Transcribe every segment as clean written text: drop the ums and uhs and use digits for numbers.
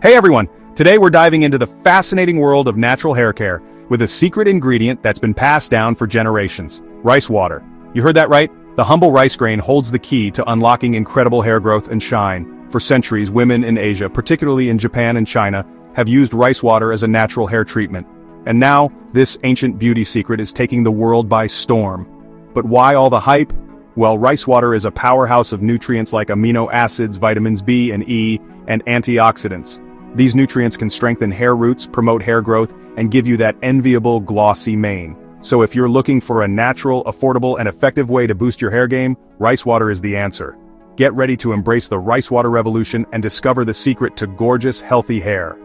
Hey everyone! Today we're diving into the fascinating world of natural hair care with a secret ingredient that's been passed down for generations: rice water. You heard that right? The humble rice grain holds the key to unlocking incredible hair growth and shine. For centuries, women in Asia, particularly in Japan and China, have used rice water as a natural hair treatment. And now, this ancient beauty secret is taking the world by storm. But why all the hype? Well, rice water is a powerhouse of nutrients like amino acids, vitamins B and E, and antioxidants. These nutrients can strengthen hair roots, promote hair growth, and give you that enviable glossy mane. So if you're looking for a natural, affordable, and effective way to boost your hair game, rice water is the answer. Get ready to embrace the rice water revolution and discover the secret to gorgeous, healthy hair.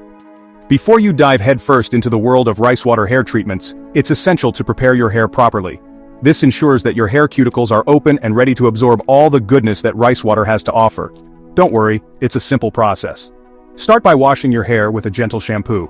Before you dive headfirst into the world of rice water hair treatments, it's essential to prepare your hair properly. This ensures that your hair cuticles are open and ready to absorb all the goodness that rice water has to offer. Don't worry, it's a simple process. Start by washing your hair with a gentle shampoo.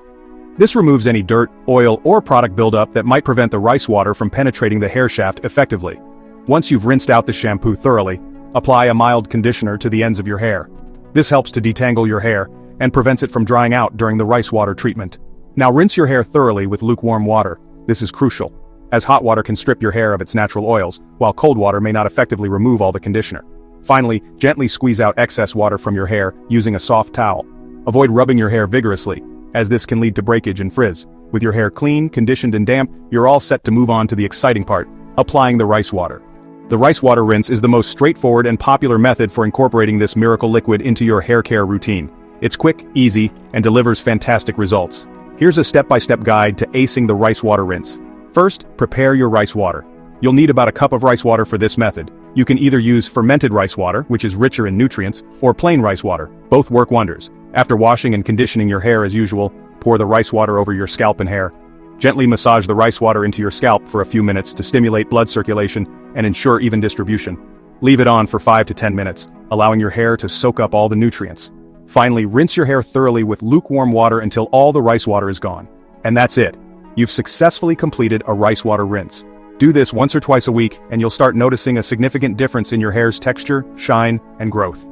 This removes any dirt, oil, or product buildup that might prevent the rice water from penetrating the hair shaft effectively. Once you've rinsed out the shampoo thoroughly, apply a mild conditioner to the ends of your hair. This helps to detangle your hair and prevents it from drying out during the rice water treatment. Now rinse your hair thoroughly with lukewarm water. This is crucial, as hot water can strip your hair of its natural oils, while cold water may not effectively remove all the conditioner. Finally, gently squeeze out excess water from your hair using a soft towel. Avoid rubbing your hair vigorously, as this can lead to breakage and frizz. With your hair clean, conditioned, and damp, you're all set to move on to the exciting part: applying the rice water. The rice water rinse is the most straightforward and popular method for incorporating this miracle liquid into your hair care routine. It's quick, easy, and delivers fantastic results. Here's a step-by-step guide to acing the rice water rinse. First, prepare your rice water. You'll need about a cup of rice water for this method. You can either use fermented rice water, which is richer in nutrients, or plain rice water. Both work wonders. After washing and conditioning your hair as usual, pour the rice water over your scalp and hair. Gently massage the rice water into your scalp for a few minutes to stimulate blood circulation and ensure even distribution. Leave it on for 5 to 10 minutes, allowing your hair to soak up all the nutrients. Finally, rinse your hair thoroughly with lukewarm water until all the rice water is gone. And that's it. You've successfully completed a rice water rinse. Do this once or twice a week, and you'll start noticing a significant difference in your hair's texture, shine, and growth.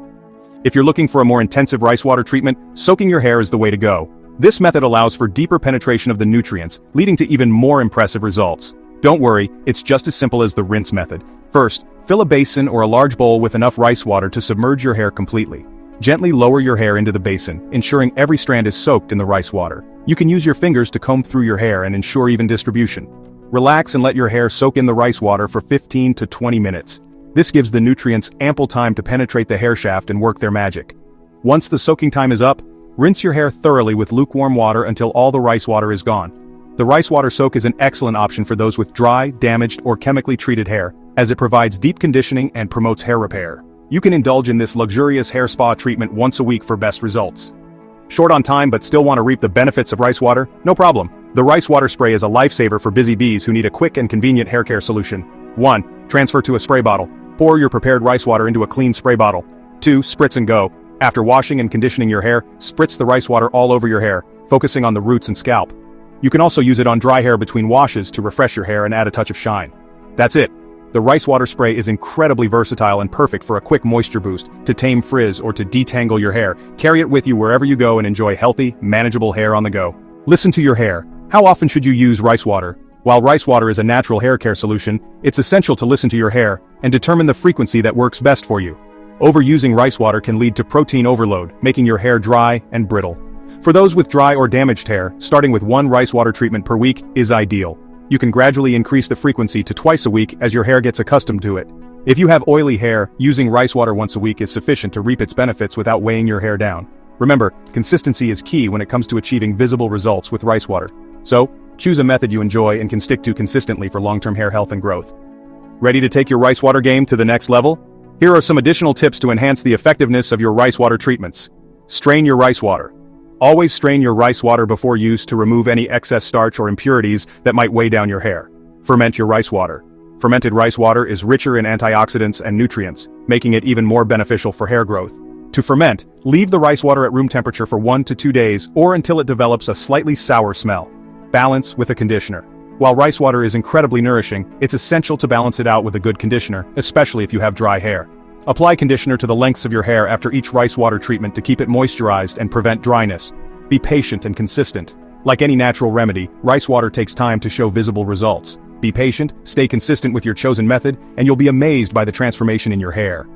If you're looking for a more intensive rice water treatment, soaking your hair is the way to go. This method allows for deeper penetration of the nutrients, leading to even more impressive results. Don't worry, it's just as simple as the rinse method. First, fill a basin or a large bowl with enough rice water to submerge your hair completely. Gently lower your hair into the basin, ensuring every strand is soaked in the rice water. You can use your fingers to comb through your hair and ensure even distribution. Relax and let your hair soak in the rice water for 15 to 20 minutes. This gives the nutrients ample time to penetrate the hair shaft and work their magic. Once the soaking time is up, rinse your hair thoroughly with lukewarm water until all the rice water is gone. The rice water soak is an excellent option for those with dry, damaged, or chemically treated hair, as it provides deep conditioning and promotes hair repair. You can indulge in this luxurious hair spa treatment once a week for best results. Short on time but still want to reap the benefits of rice water? No problem. The rice water spray is a lifesaver for busy bees who need a quick and convenient hair care solution. 1. Transfer to a spray bottle. Pour your prepared rice water into a clean spray bottle. 2. Spritz and go. After washing and conditioning your hair, spritz the rice water all over your hair, focusing on the roots and scalp. You can also use it on dry hair between washes to refresh your hair and add a touch of shine. That's it. The rice water spray is incredibly versatile and perfect for a quick moisture boost, to tame frizz, or to detangle your hair. Carry it with you wherever you go and enjoy healthy, manageable hair on the go. Listen to your hair. How often should you use rice water? While rice water is a natural hair care solution, it's essential to listen to your hair and determine the frequency that works best for you. Overusing rice water can lead to protein overload, making your hair dry and brittle. For those with dry or damaged hair, starting with 1 rice water treatment per week is ideal. You can gradually increase the frequency to twice a week as your hair gets accustomed to it. If you have oily hair, using rice water once a week is sufficient to reap its benefits without weighing your hair down. Remember, consistency is key when it comes to achieving visible results with rice water. So, choose a method you enjoy and can stick to consistently for long-term hair health and growth. Ready to take your rice water game to the next level? Here are some additional tips to enhance the effectiveness of your rice water treatments. Strain your rice water. Always strain your rice water before use to remove any excess starch or impurities that might weigh down your hair. Ferment your rice water. Fermented rice water is richer in antioxidants and nutrients, making it even more beneficial for hair growth. To ferment, leave the rice water at room temperature for 1 to 2 days or until it develops a slightly sour smell. Balance with a conditioner. While rice water is incredibly nourishing, it's essential to balance it out with a good conditioner, especially if you have dry hair. Apply conditioner to the lengths of your hair after each rice water treatment to keep it moisturized and prevent dryness. Be patient and consistent. Like any natural remedy, rice water takes time to show visible results. Be patient, stay consistent with your chosen method, and you'll be amazed by the transformation in your hair.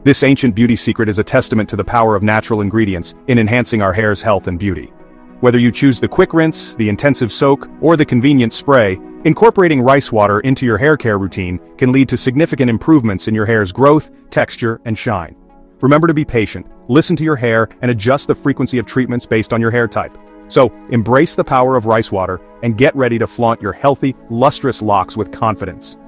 This ancient beauty secret is a testament to the power of natural ingredients in enhancing our hair's health and beauty. Whether you choose the quick rinse, the intensive soak, or the convenient spray, incorporating rice water into your hair care routine can lead to significant improvements in your hair's growth, texture, and shine. Remember to be patient, listen to your hair, and adjust the frequency of treatments based on your hair type. So, embrace the power of rice water and get ready to flaunt your healthy, lustrous locks with confidence.